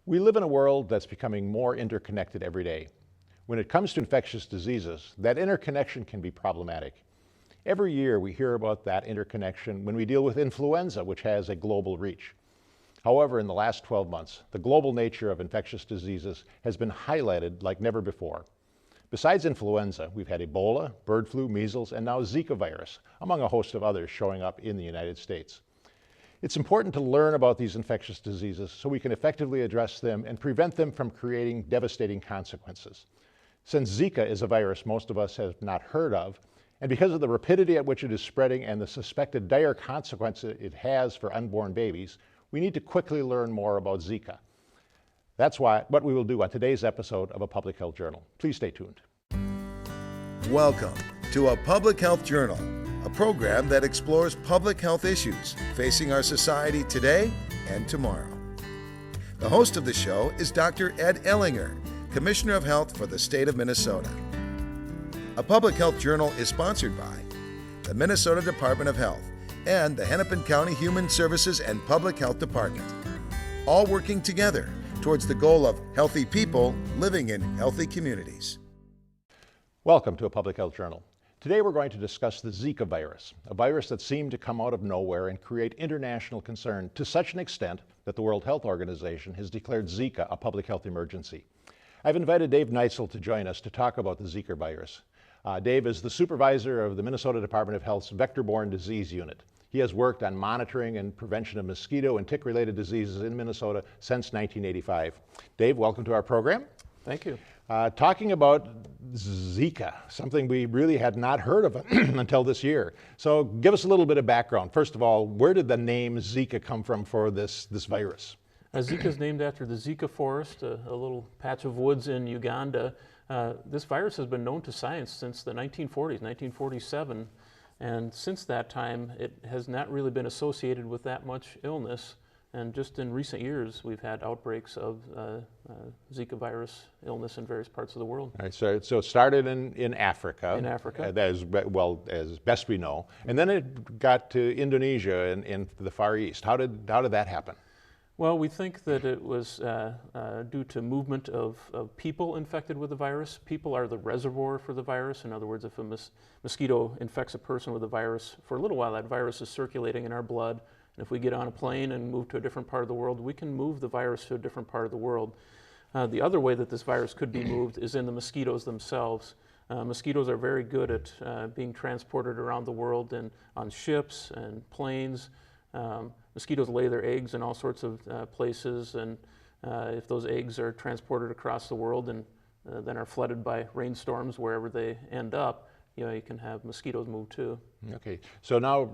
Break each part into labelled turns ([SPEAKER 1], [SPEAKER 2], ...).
[SPEAKER 1] We live in a world that's becoming more interconnected every day. When it comes to infectious diseases, that interconnection can be problematic. Every year we hear about that interconnection when we deal with influenza, which has a global reach. However, in the last 12 months, the global nature of infectious diseases has been highlighted like never before. Besides influenza, we've had Ebola, bird flu, measles, and now Zika virus, among a host of others showing up in the United States. It's important to learn about these infectious diseases so we can effectively address them and prevent them from creating devastating consequences. Since Zika is a virus most of us have not heard of, and because of the rapidity at which it is spreading and the suspected dire consequences it has for unborn babies, we need to quickly learn more about Zika. That's what we will do on today's episode of A Public Health Journal. Please stay tuned.
[SPEAKER 2] Welcome to A Public Health Journal, a program that explores public health issues facing our society today and tomorrow. The host of the show is Dr. Ed Ellinger, Commissioner of Health for the state of Minnesota. A Public Health Journal is sponsored by the Minnesota Department of Health and the Hennepin County Human Services and Public Health Department, all working together towards the goal of healthy people living in healthy communities.
[SPEAKER 1] Welcome to A Public Health Journal. Today we're going to discuss the Zika virus, a virus that seemed to come out of nowhere and create international concern to such an extent that the World Health Organization has declared Zika a public health emergency. I've invited Dave Neitzel to join us to talk about the Zika virus. Dave is the supervisor of the Minnesota Department of Health's Vector-Borne Disease Unit. He has worked on monitoring and prevention of mosquito and tick-related diseases in Minnesota since 1985. Dave, welcome to our program.
[SPEAKER 3] Thank you.
[SPEAKER 1] Talking about Zika, something we really had not heard of until this year. So give us a little bit of background. First of all, where did the name Zika come from for this virus?
[SPEAKER 3] Zika is named after the Zika forest, a little patch of woods in Uganda. This virus has been known to science since the 1940s, 1947. And since that time, it has not really been associated with that much illness. And just in recent years, we've had outbreaks of Zika virus illness in various parts of the world.
[SPEAKER 1] All right, so it started in Africa.
[SPEAKER 3] In Africa.
[SPEAKER 1] As best we know. And then it got to Indonesia and in the Far East. How did that happen?
[SPEAKER 3] Well, we think that it was due to movement of people infected with the virus. People are the reservoir for the virus. In other words, if a mosquito infects a person with the virus, for a little while that virus is circulating in our blood. And if we get on a plane and move to a different part of the world, we can move the virus to a different part of the world. The other way that this virus could be moved is in the mosquitoes themselves. Mosquitoes are very good at being transported around the world and on ships and planes. Mosquitoes lay their eggs in all sorts of places, and if those eggs are transported across the world and then are flooded by rainstorms wherever they end up, you can have mosquitoes move too.
[SPEAKER 1] Okay, so now,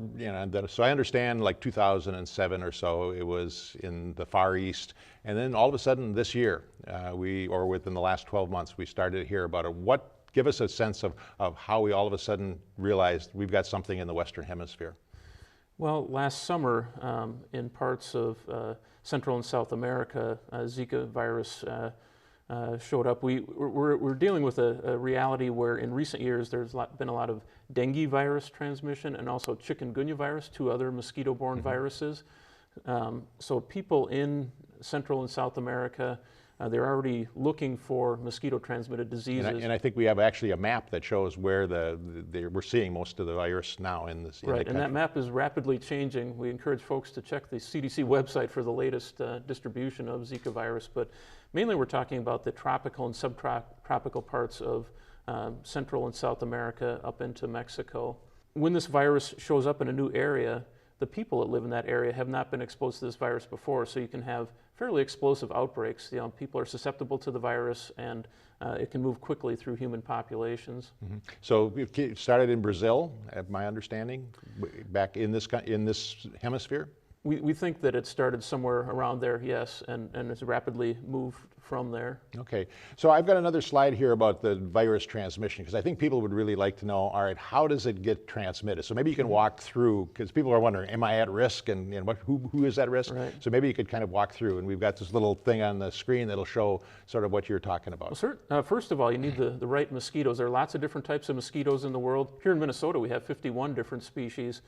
[SPEAKER 1] so I understand like 2007 or so, it was in the Far East, and then all of a sudden this year, or within the last 12 months, we started to hear about it. Give us a sense of how we all of a sudden realized we've got something in the Western Hemisphere.
[SPEAKER 3] Well, last summer, in parts of Central and South America, Zika virus showed up. We're dealing with a reality where in recent years there's been a lot of dengue virus transmission and also chikungunya virus, two other mosquito-borne viruses. So people in Central and South America, they're already looking for mosquito-transmitted diseases.
[SPEAKER 1] And I think we have actually a map that shows where we're seeing most of the virus now in this.
[SPEAKER 3] Right, and that map is rapidly changing. We encourage folks to check the CDC website for the latest distribution of Zika virus, but mainly we're talking about the tropical and subtropical parts of Central and South America up into Mexico. When this virus shows up in a new area, the people that live in that area have not been exposed to this virus before, so you can have fairly explosive outbreaks. People are susceptible to the virus, and it can move quickly through human populations.
[SPEAKER 1] So it started in Brazil, at my understanding, back in this hemisphere?
[SPEAKER 3] We think that it started somewhere around there, yes, and it's rapidly moved from there.
[SPEAKER 1] Okay, so I've got another slide here about the virus transmission, because I think people would really like to know, all right, how does it get transmitted? So maybe you can walk through, because people are wondering, am I at risk, and who is at risk?
[SPEAKER 3] Right.
[SPEAKER 1] So maybe you could kind of walk through, and we've got this little thing on the screen that'll show sort of what you're talking about.
[SPEAKER 3] Well, first of all, you need the right mosquitoes. There are lots of different types of mosquitoes in the world. Here in Minnesota, we have 51 different species.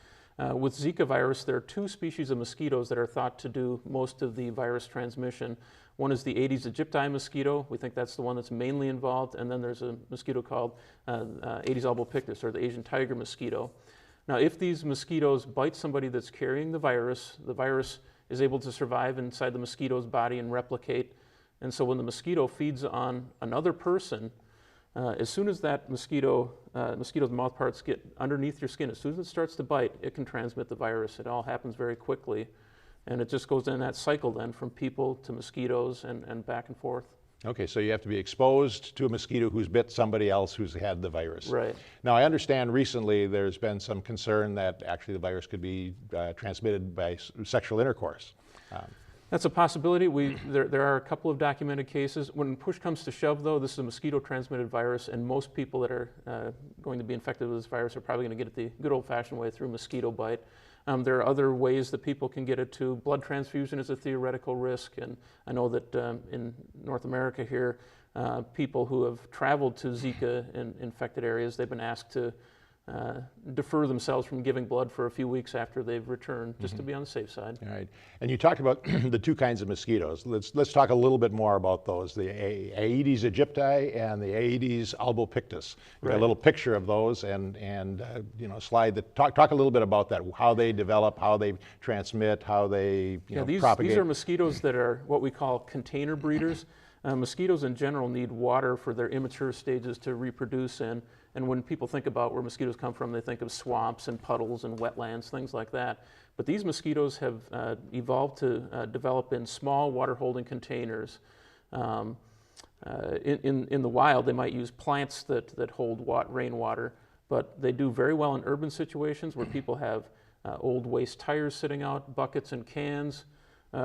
[SPEAKER 3] With Zika virus, there are two species of mosquitoes that are thought to do most of the virus transmission. One is the Aedes aegypti mosquito. We think that's the one that's mainly involved. And then there's a mosquito called Aedes albopictus, or the Asian tiger mosquito. Now, if these mosquitoes bite somebody that's carrying the virus is able to survive inside the mosquito's body and replicate. And so when the mosquito feeds on another person, as soon as that mosquito's mouth parts get underneath your skin, as soon as it starts to bite, it can transmit the virus. It all happens very quickly. And it just goes in that cycle then from people to mosquitoes and back and forth.
[SPEAKER 1] Okay, so you have to be exposed to a mosquito who's bit somebody else who's had the virus.
[SPEAKER 3] Right.
[SPEAKER 1] Now, I understand recently there's been some concern that actually the virus could be transmitted by sexual intercourse.
[SPEAKER 3] That's a possibility. There are a couple of documented cases. When push comes to shove, though, this is a mosquito-transmitted virus, and most people that are going to be infected with this virus are probably going to get it the good old-fashioned way through mosquito bite. There are other ways that people can get it too. Blood transfusion is a theoretical risk, and I know that in North America here, people who have traveled to Zika infected areas, they've been asked to defer themselves from giving blood for a few weeks after they've returned, just to be on the safe side.
[SPEAKER 1] All right. And you talked about the two kinds of mosquitoes. Let's talk a little bit more about those, the Aedes aegypti and the Aedes albopictus. We've got a little picture of those and slide that talk a little bit about that, how they develop, how they transmit, how they propagate.
[SPEAKER 3] These are mosquitoes that are what we call container breeders. Mosquitoes in general need water for their immature stages to reproduce in. And when people think about where mosquitoes come from, they think of swamps and puddles and wetlands, things like that. But these mosquitoes have evolved to develop in small water-holding containers. In the wild, they might use plants that hold rainwater, but they do very well in urban situations where people have old waste tires sitting out, buckets and cans.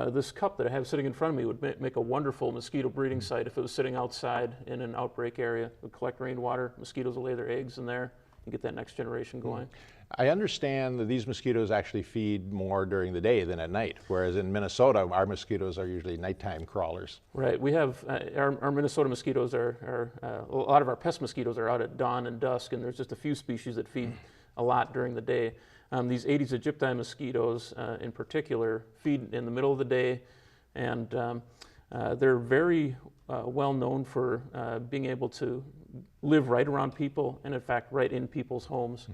[SPEAKER 3] This cup that I have sitting in front of me would make a wonderful mosquito breeding site if it was sitting outside in an outbreak area. It would collect rainwater, mosquitoes will lay their eggs in there, and get that next generation going.
[SPEAKER 1] I understand that these mosquitoes actually feed more during the day than at night, whereas in Minnesota, our mosquitoes are usually nighttime crawlers.
[SPEAKER 3] Right. We have, our Minnesota mosquitoes a lot of our pest mosquitoes are out at dawn and dusk, and there's just a few species that feed a lot during the day. These Aedes aegypti mosquitoes in particular feed in the middle of the day, and they're very well known for being able to live right around people and in fact right in people's homes.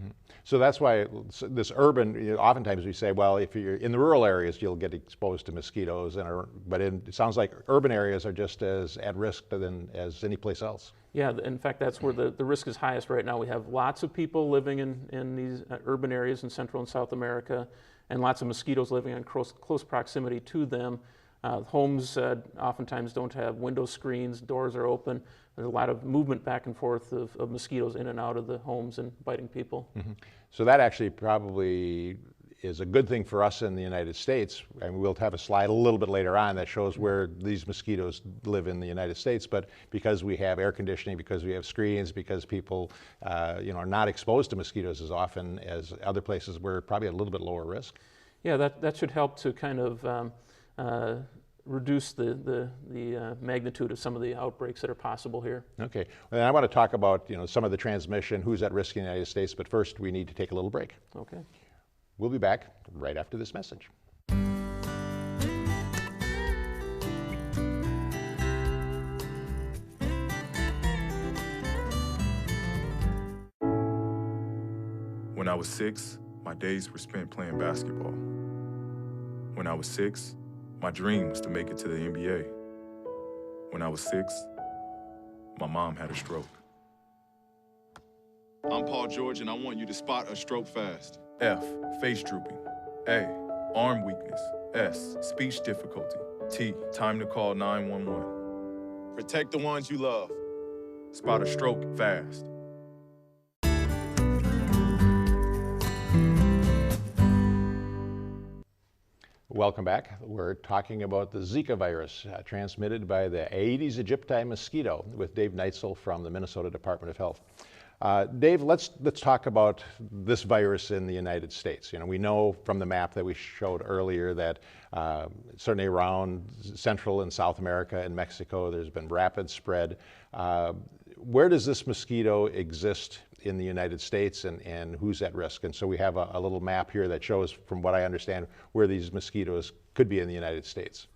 [SPEAKER 1] So that's why this urban, oftentimes we say, well, if you're in the rural areas, you'll get exposed to mosquitoes, but it sounds like urban areas are just as at risk as any place else.
[SPEAKER 3] Yeah, in fact, that's where the risk is highest right now. We have lots of people living in these urban areas in Central and South America, and lots of mosquitoes living in close proximity to them. Homes oftentimes don't have window screens, doors are open. There's a lot of movement back and forth of mosquitoes in and out of the homes and biting people.
[SPEAKER 1] So that actually probably is a good thing for us in the United States, and we'll have a slide a little bit later on that shows where these mosquitoes live in the United States, but because we have air conditioning, because we have screens, because people are not exposed to mosquitoes as often as other places, we're probably at a little bit lower risk.
[SPEAKER 3] Yeah, that should help to kind of reduce the magnitude of some of the outbreaks that are possible here.
[SPEAKER 1] Okay, and I want to talk about some of the transmission, who's at risk in the United States, but first we need to take a little break.
[SPEAKER 3] Okay.
[SPEAKER 1] We'll be back right after this message.
[SPEAKER 4] When I was 6, my days were spent playing basketball. When I was 6, my dream was to make it to the NBA. When I was 6, my mom had a stroke.
[SPEAKER 5] I'm Paul George, and I want you to spot a stroke fast.
[SPEAKER 4] F, face drooping. A, arm weakness. S, speech difficulty. T, time to call 911.
[SPEAKER 5] Protect the ones you love.
[SPEAKER 4] Spot a stroke fast.
[SPEAKER 1] Welcome back. We're talking about the Zika virus transmitted by the Aedes aegypti mosquito with Dave Neitzel from the Minnesota Department of Health. Dave, let's talk about this virus in the United States. We know from the map that we showed earlier that certainly around Central and South America and Mexico, there's been rapid spread. Where does this mosquito exist in the United States and who's at risk. And so we have a little map here that shows, from what I understand, where these mosquitoes could be in the United States.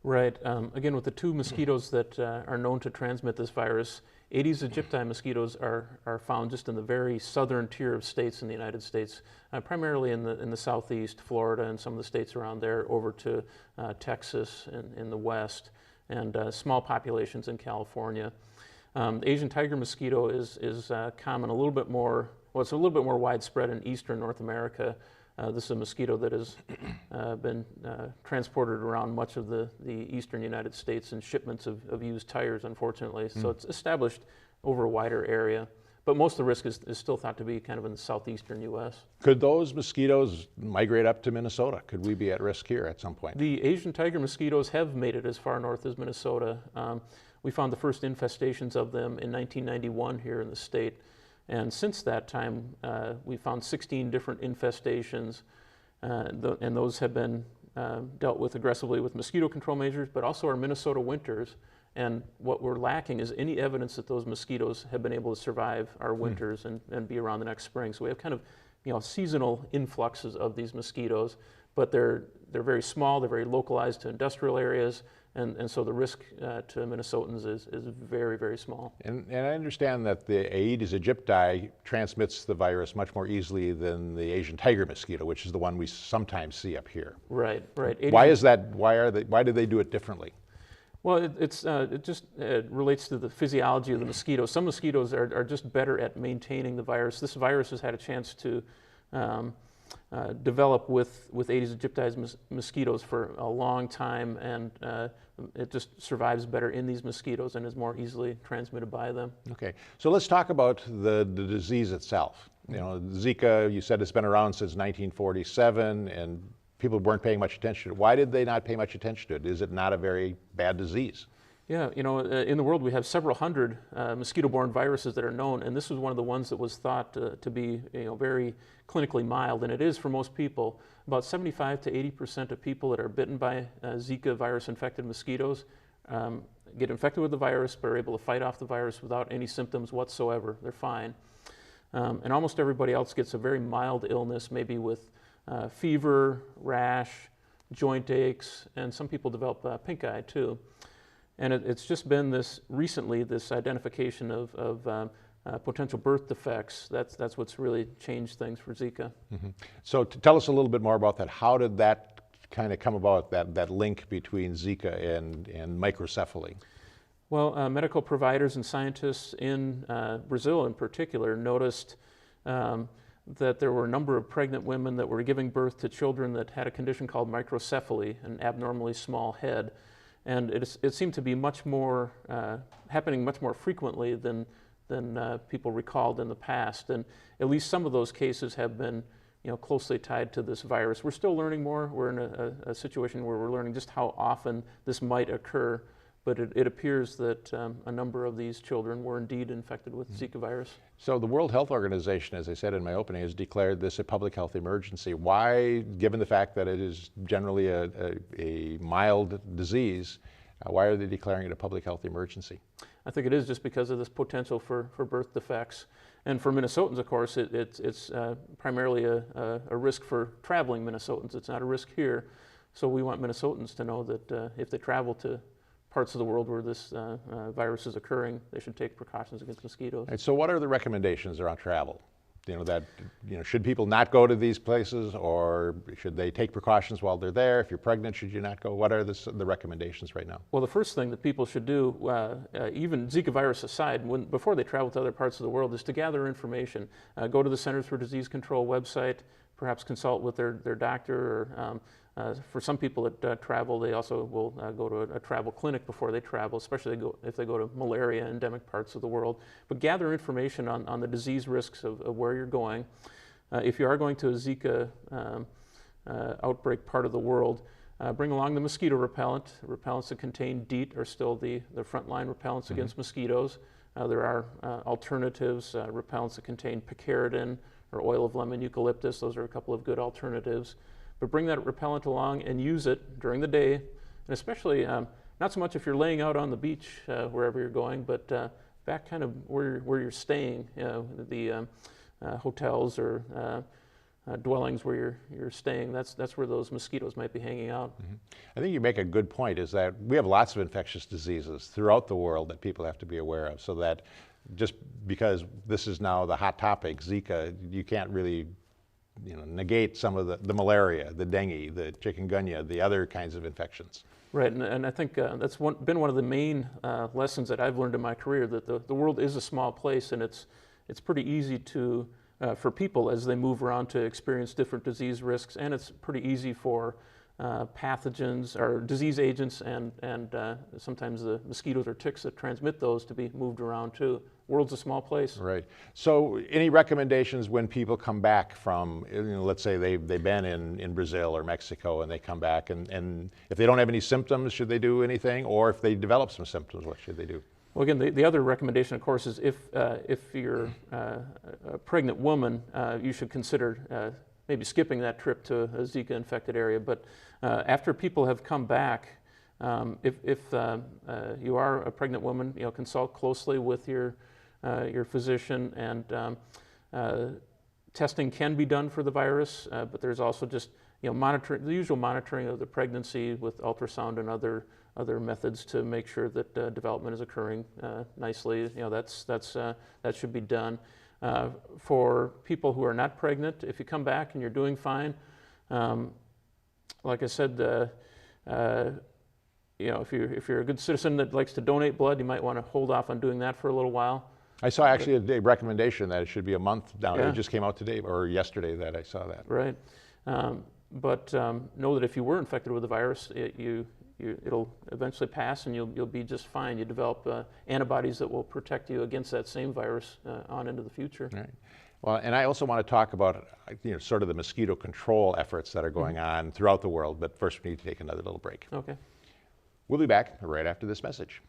[SPEAKER 3] Right. Again, with the two mosquitoes that are known to transmit this virus, Aedes aegypti mosquitoes are found just in the very southern tier of states in the United States, primarily in the southeast, Florida and some of the states around there, over to Texas in the west, and small populations in California. The Asian tiger mosquito is common a little bit more, well, it's a little bit more widespread in eastern North America. This is a mosquito that has been transported around much of the eastern United States in shipments of used tires, unfortunately. So it's established over a wider area. But most of the risk is still thought to be kind of in the southeastern U.S.
[SPEAKER 1] Could those mosquitoes migrate up to Minnesota? Could we be at risk here at some point?
[SPEAKER 3] The Asian tiger mosquitoes have made it as far north as Minnesota. We found the first infestations of them in 1991 here in the state. And since that time, we found 16 different infestations, and those have been dealt with aggressively with mosquito control measures, but also our Minnesota winters. And what we're lacking is any evidence that those mosquitoes have been able to survive our winters and be around the next spring. So we have kind of, seasonal influxes of these mosquitoes, but they're very small, they're very localized to industrial areas, and so the risk to Minnesotans is very, very small.
[SPEAKER 1] And I understand that the Aedes aegypti transmits the virus much more easily than the Asian tiger mosquito, which is the one we sometimes see up here.
[SPEAKER 3] Right.
[SPEAKER 1] Why is that? Why do they do it differently?
[SPEAKER 3] Well, it just relates to the physiology of the mosquito. Some mosquitoes are just better at maintaining the virus. This virus has had a chance to develop with Aedes aegypti mosquitoes for a long time, and it just survives better in these mosquitoes and is more easily transmitted by them.
[SPEAKER 1] Okay, so let's talk about the disease itself. Zika, you said it's been around since 1947, and people weren't paying much attention to it. Why did they not pay much attention to it? Is it not a very bad disease?
[SPEAKER 3] Yeah, in the world we have several hundred mosquito-borne viruses that are known, and this was one of the ones that was thought to be very clinically mild, and it is for most people. About 75 to 80% of people that are bitten by Zika virus-infected mosquitoes get infected with the virus, but are able to fight off the virus without any symptoms whatsoever. They're fine. And almost everybody else gets a very mild illness, maybe with fever, rash, joint aches, and some people develop pink eye too. And it's just been this identification of potential birth defects. That's what's really changed things for Zika.
[SPEAKER 1] Mm-hmm. So tell us a little bit more about that. How did that kind of come about, that link between Zika and microcephaly?
[SPEAKER 3] Well, medical providers and scientists in Brazil in particular noticed that there were a number of pregnant women that were giving birth to children that had a condition called microcephaly, an abnormally small head. And it seemed to be much more happening much more frequently than people recalled in the past. And at least some of those cases have been closely tied to this virus. We're still learning more. We're in a situation where we're learning just how often this might occur. But it appears that a number of these children were indeed infected with Zika virus. So
[SPEAKER 1] the World Health Organization, as I said in my opening, has declared this a public health emergency. Why, given the fact that it is generally a mild disease, why are they declaring it a public health emergency?
[SPEAKER 3] I think it is just because of this potential for birth defects. And for Minnesotans, of course, it's primarily a risk for traveling Minnesotans. It's not a risk here. So we want Minnesotans to know that if they travel to parts of the world where this virus is occurring, they should take precautions against mosquitoes.
[SPEAKER 1] And so what are the recommendations around travel? Should people not go to these places, or should they take precautions while they're there? If you're pregnant, should you not go? What are the recommendations right now?
[SPEAKER 3] Well, the first thing that people should do, even Zika virus aside, before they travel to other parts of the world, is to gather information. Go to the Centers for Disease Control website, perhaps consult with their doctor, or for some people that travel, they also will go to a travel clinic before they travel, especially if they go to malaria endemic parts of the world. But gather information on the disease risks of where you're going. If you are going to a Zika outbreak part of the world, bring along the mosquito repellent. Repellents that contain DEET are still the frontline repellents against mosquitoes. There are alternatives, repellents that contain picaridin or oil of lemon eucalyptus. Those are a couple of good alternatives. But bring that repellent along and use it during the day, and especially not so much if you're laying out on the beach wherever you're going, but back kind of where you're staying, the hotels or dwellings where you're staying. That's where those mosquitoes might be hanging out.
[SPEAKER 1] Mm-hmm. I think you make a good point, is that we have lots of infectious diseases throughout the world that people have to be aware of, so that just because this is now the hot topic, Zika, you can't really negate some of the malaria, the dengue, the chikungunya, the other kinds of infections.
[SPEAKER 3] Right, and I think that's been one of the main lessons that I've learned in my career, that the world is a small place, and it's pretty easy to for people as they move around to experience different disease risks, and it's pretty easy for pathogens or disease agents and sometimes the mosquitoes or ticks that transmit those to be moved around too. World's a small place.
[SPEAKER 1] Right. So any recommendations when people come back from, let's say they've been in Brazil or Mexico and they come back, and if they don't have any symptoms, should they do anything? Or if they develop some symptoms, what should they do?
[SPEAKER 3] Well, again, the other recommendation, of course, is if you're a pregnant woman, you should consider maybe skipping that trip to a Zika-infected area. But after people have come back, if you are a pregnant woman, consult closely with your physician, and testing can be done for the virus, but there's also just monitoring, the usual monitoring of the pregnancy with ultrasound and other methods to make sure that development is occurring nicely. That should be done. For people who are not pregnant, if you come back and you're doing fine, like I said, if you're a good citizen that likes to donate blood, you might want to hold off on doing that for a little while.
[SPEAKER 1] I saw actually a recommendation that it should be a month down.
[SPEAKER 3] Yeah.
[SPEAKER 1] It just came out today or yesterday that I saw that.
[SPEAKER 3] Right. But know that if you were infected with the virus, it'll eventually pass, and you'll be just fine. You develop antibodies that will protect you against that same virus on into the future.
[SPEAKER 1] Right. Well, and I also want to talk about sort of the mosquito control efforts that are going on throughout the world. But first, we need to take another little break.
[SPEAKER 3] Okay.
[SPEAKER 1] We'll be back right after this message.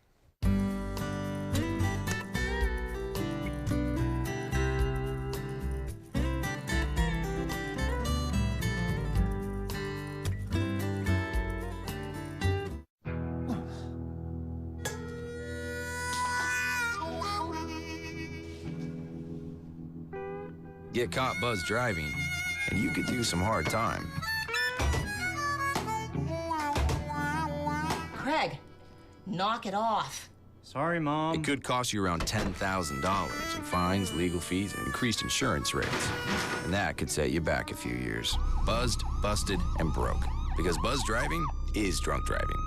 [SPEAKER 6] Get caught buzz driving, and you could do some hard time.
[SPEAKER 7] Craig, knock it off.
[SPEAKER 8] Sorry, Mom.
[SPEAKER 6] It could cost you around $10,000 in fines, legal fees, and increased insurance rates. And that could set you back a few years. Buzzed, busted, and broke. Because buzz driving is drunk driving.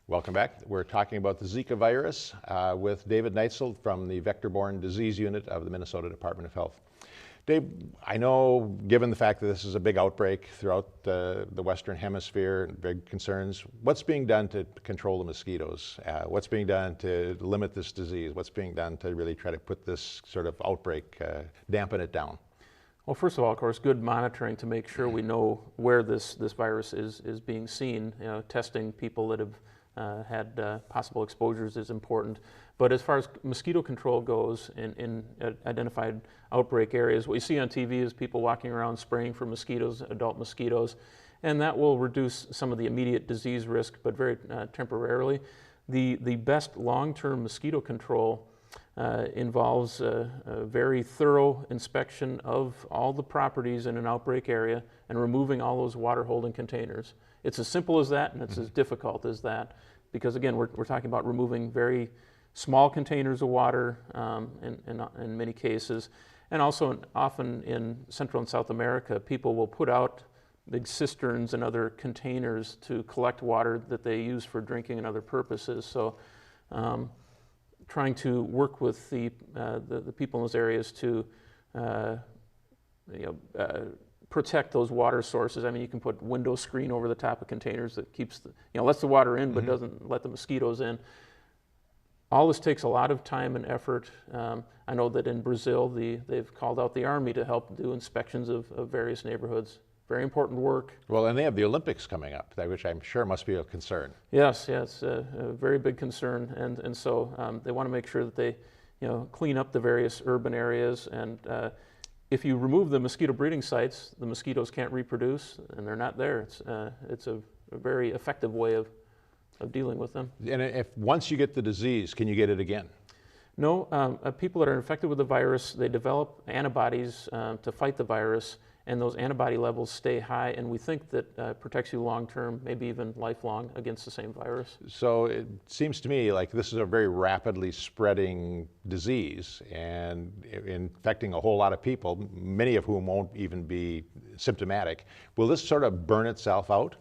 [SPEAKER 1] Welcome back. We're talking about the Zika virus with David Neitzel from the Vector-Borne Disease Unit of the Minnesota Department of Health. Dave, I know, given the fact that this is a big outbreak throughout the Western Hemisphere, big concerns, what's being done to control the mosquitoes? What's being done to limit this disease? What's being done to really try to put this sort of outbreak, dampen it down?
[SPEAKER 3] Well, first of all, of course, good monitoring to make sure we know where this virus is being seen. Testing people that have had possible exposures is important. But as far as mosquito control goes in identified outbreak areas, what you see on TV is people walking around spraying for mosquitoes, adult mosquitoes, and that will reduce some of the immediate disease risk, but very temporarily. The best long-term mosquito control involves a very thorough inspection of all the properties in an outbreak area and removing all those water holding containers. It's as simple as that, and it's as difficult as that, because again, we're talking about removing very small containers of water in many cases, and also often in Central and South America, people will put out big cisterns and other containers to collect water that they use for drinking and other purposes. So trying to work with the people in those areas to protect those water sources. I mean, you can put window screen over the top of containers that keeps lets the water in but doesn't let the mosquitoes in. All this takes a lot of time and effort. I know that in Brazil, they've called out the Army to help do inspections of various neighborhoods. Very important work.
[SPEAKER 1] Well, and they have the Olympics coming up, which I'm sure must be a concern.
[SPEAKER 3] Yes, it's a very big concern, and so they want to make sure that they clean up the various urban areas, and if you remove the mosquito breeding sites, the mosquitoes can't reproduce, and they're not there. It's a very effective way of dealing with them.
[SPEAKER 1] And if once you get the disease, can you get it again?
[SPEAKER 3] No, people that are infected with the virus, they develop antibodies to fight the virus, and those antibody levels stay high, and we think that protects you long-term, maybe even lifelong, against the same virus.
[SPEAKER 1] So it seems to me like this is a very rapidly spreading disease and infecting a whole lot of people, many of whom won't even be symptomatic. Will this sort of burn itself out?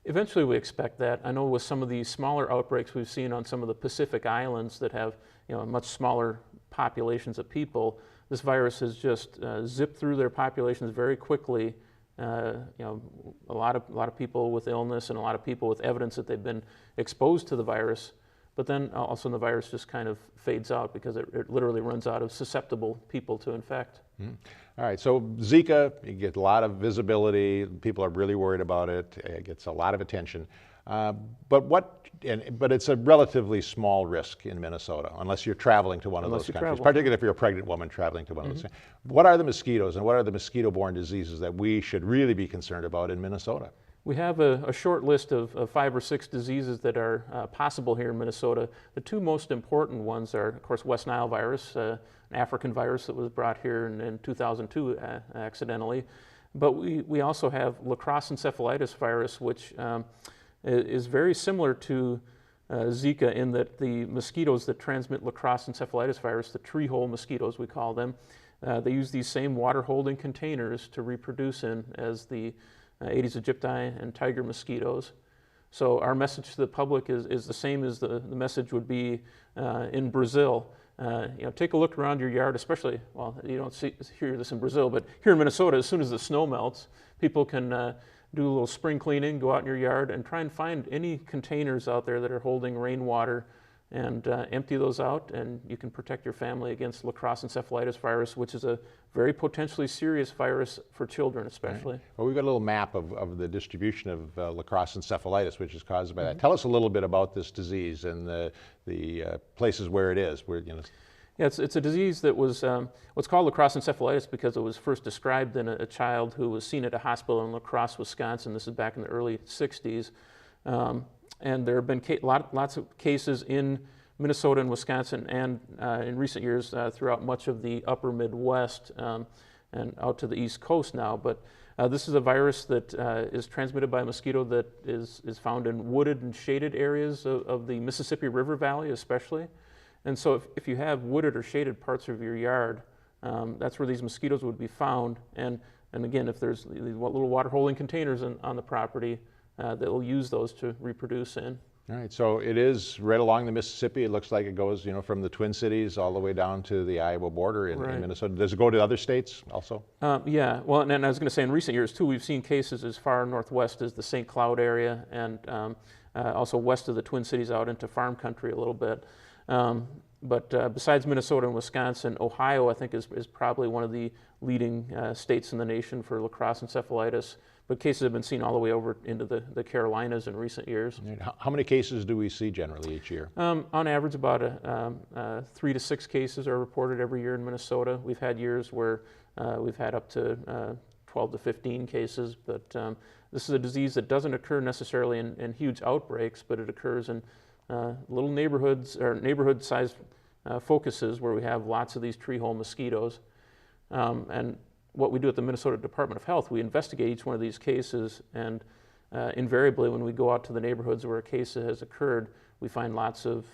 [SPEAKER 3] Eventually we expect that. I know with some of the smaller outbreaks we've seen on some of the Pacific islands that have much smaller populations of people, this virus has just zipped through their populations very quickly. A lot of people with illness and a lot of people with evidence that they've been exposed to the virus, but then all of a sudden the virus just kind of fades out because it literally runs out of susceptible people to infect.
[SPEAKER 1] Mm-hmm. All right, so Zika, you get a lot of visibility. People are really worried about it. It gets a lot of attention. But it's a relatively small risk in Minnesota, unless you're traveling to one of those countries, particularly if you're a pregnant woman traveling to one of those countries. What are the mosquitoes and what are the mosquito-borne diseases that we should really be concerned about in Minnesota?
[SPEAKER 3] We have a short list of 5 or 6 diseases that are possible here in Minnesota. The 2 most important ones are, of course, West Nile virus, an African virus that was brought here in 2002 accidentally. But we also have lacrosse encephalitis virus, which is very similar to Zika in that the mosquitoes that transmit lacrosse encephalitis virus, the tree hole mosquitoes we call them, they use these same water holding containers to reproduce in as the Aedes aegypti and tiger mosquitoes. So our message to the public is the same as the message would be in Brazil. Take a look around your yard, especially, well, you don't hear this in Brazil, but here in Minnesota, as soon as the snow melts, people can do a little spring cleaning, go out in your yard and try and find any containers out there that are holding rainwater and empty those out, and you can protect your family against lacrosse encephalitis virus, which is a very potentially serious virus for children especially.
[SPEAKER 1] Right. Well, we've got a little map of the distribution of lacrosse encephalitis, which is caused by that. Tell us a little bit about this disease and the places where it is.
[SPEAKER 3] Yeah, it's a disease that was what's called lacrosse encephalitis because it was first described in a child who was seen at a hospital in La Crosse, Wisconsin. This is back in the early 60s. And there have been lots of cases in Minnesota and Wisconsin and in recent years throughout much of the upper Midwest and out to the East Coast now. But this is a virus that is transmitted by a mosquito that is found in wooded and shaded areas of the Mississippi River Valley especially. And so if you have wooded or shaded parts of your yard, that's where these mosquitoes would be found. And again, if there's these little water holding containers on the property, they'll use those to reproduce in.
[SPEAKER 1] All right, so it is right along the Mississippi. It looks like it goes, from the Twin Cities all the way down to the Iowa border in Minnesota. Does it go to other states also?
[SPEAKER 3] Yeah, well, and I was going to say in recent years too, we've seen cases as far northwest as the St. Cloud area and also west of the Twin Cities out into farm country a little bit. But besides Minnesota and Wisconsin, Ohio, I think, is probably one of the leading states in the nation for lacrosse encephalitis. But cases have been seen all the way over into the Carolinas in recent years.
[SPEAKER 1] How many cases do we see generally each year?
[SPEAKER 3] On average, about 3 to 6 cases are reported every year in Minnesota. We've had years where we've had up to 12 to 15 cases. But this is a disease that doesn't occur necessarily in huge outbreaks, but it occurs in little neighborhoods or neighborhood-sized focuses where we have lots of these tree hole mosquitoes. And what we do at the Minnesota Department of Health, we investigate each one of these cases, and invariably when we go out to the neighborhoods where a case has occurred, we find lots of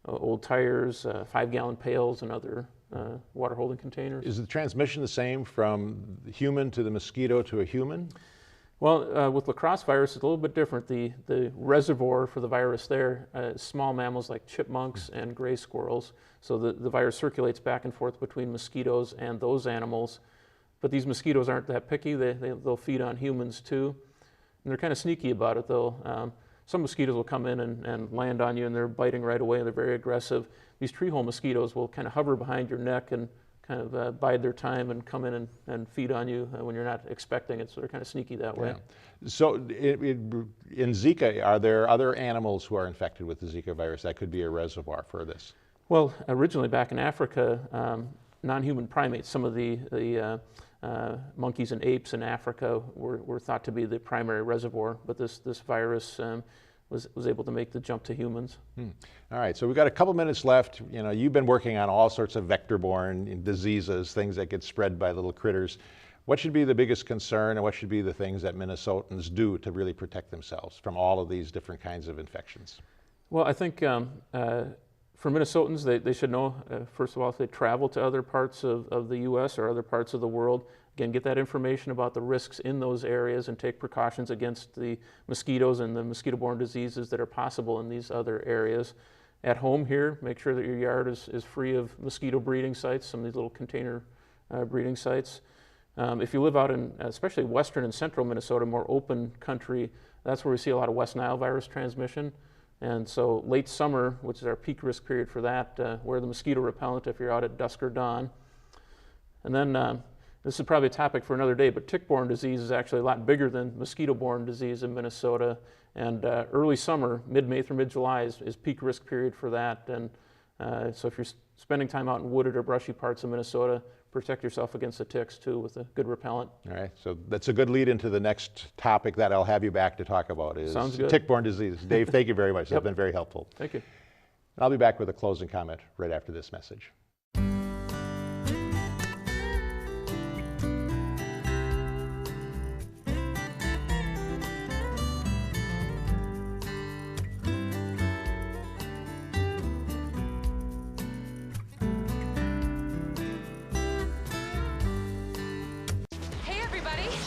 [SPEAKER 3] old tires, 5-gallon pails, and other water holding containers.
[SPEAKER 1] Is the transmission the same from the human to the mosquito to a human?
[SPEAKER 3] Well, with lacrosse virus, it's a little bit different. The reservoir for the virus there is small mammals like chipmunks and gray squirrels. So the virus circulates back and forth between mosquitoes and those animals. But these mosquitoes aren't that picky. They'll feed on humans too. And they're kind of sneaky about it though. Some mosquitoes will come in and land on you and they're biting right away. They're very aggressive. These tree hole mosquitoes will kind of hover behind your neck and kind of bide their time and come in and feed on you when you're not expecting it. So they're kind of sneaky that way.
[SPEAKER 1] Yeah. So in Zika, are there other animals who are infected with the Zika virus that could be a reservoir for this?
[SPEAKER 3] Well, originally back in Africa, non-human primates, some of the monkeys and apes in Africa were thought to be the primary reservoir, but this virus was able to make the jump to humans.
[SPEAKER 1] All right, so we've got a couple minutes left. You know, you've been working on all sorts of vector-borne diseases, things that get spread by little critters. What should be the biggest concern, and what should be the things that Minnesotans do to really protect themselves from all of these different kinds of infections?
[SPEAKER 3] Well, I think for Minnesotans, they should know, first of all, if they travel to other parts of the U.S. or other parts of the world, again, get that information about the risks in those areas and take precautions against the mosquitoes and the mosquito-borne diseases that are possible in these other areas. At home here, make sure that your yard is free of mosquito breeding sites, some of these little container breeding sites. If you live out in, especially western and central Minnesota, more open country, that's where we see a lot of West Nile virus transmission. And so late summer, which is our peak risk period for that, wear the mosquito repellent if you're out at dusk or dawn. And then this is probably a topic for another day, but tick-borne disease is actually a lot bigger than mosquito-borne disease in Minnesota. And early summer, mid-May through mid-July is peak risk period for that. And so if you're spending time out in wooded or brushy parts of Minnesota, protect yourself against the ticks too with a good repellent.
[SPEAKER 1] All right, so that's a good lead into the next topic that I'll have you back to talk about is tick-borne disease. Dave, thank you very much. That's been very helpful.
[SPEAKER 3] Thank you.
[SPEAKER 1] I'll be back with a closing comment right after this message.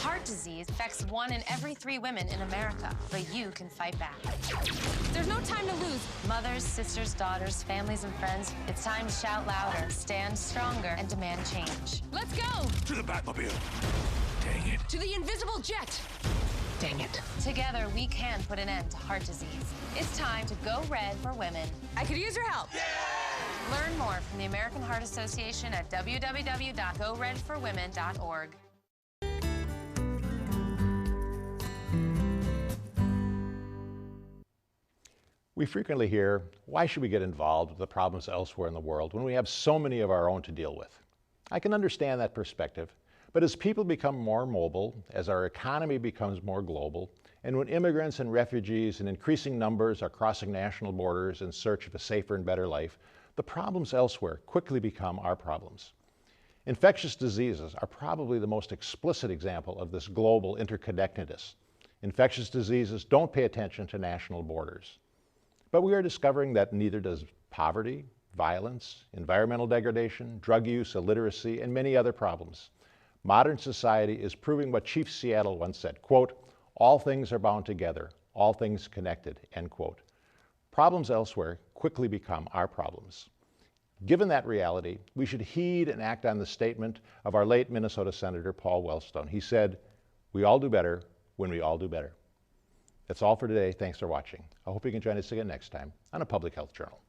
[SPEAKER 8] Heart disease affects 1 in every 3 women in America, but you can fight back. There's no time to lose. Mothers, sisters, daughters, families, and friends, it's time to shout louder, stand stronger, and demand change.
[SPEAKER 9] Let's go!
[SPEAKER 10] To the Batmobile. Dang it.
[SPEAKER 9] To the invisible jet! Dang it.
[SPEAKER 8] Together, we can put an end to heart disease. It's time to go red for women.
[SPEAKER 9] I could use your help.
[SPEAKER 8] Yeah! Learn more from the American Heart Association at www.goredforwomen.org.
[SPEAKER 1] We frequently hear, why should we get involved with the problems elsewhere in the world when we have so many of our own to deal with? I can understand that perspective, but as people become more mobile, as our economy becomes more global, and when immigrants and refugees in increasing numbers are crossing national borders in search of a safer and better life, the problems elsewhere quickly become our problems. Infectious diseases are probably the most explicit example of this global interconnectedness. Infectious diseases don't pay attention to national borders. But we are discovering that neither does poverty, violence, environmental degradation, drug use, illiteracy, and many other problems. Modern society is proving what Chief Seattle once said, quote, all things are bound together, all things connected, end quote. Problems elsewhere quickly become our problems. Given that reality, we should heed and act on the statement of our late Minnesota Senator Paul Wellstone. He said, we all do better when we all do better. That's all for today. Thanks for watching. I hope you can join us again next time on A Public Health Journal.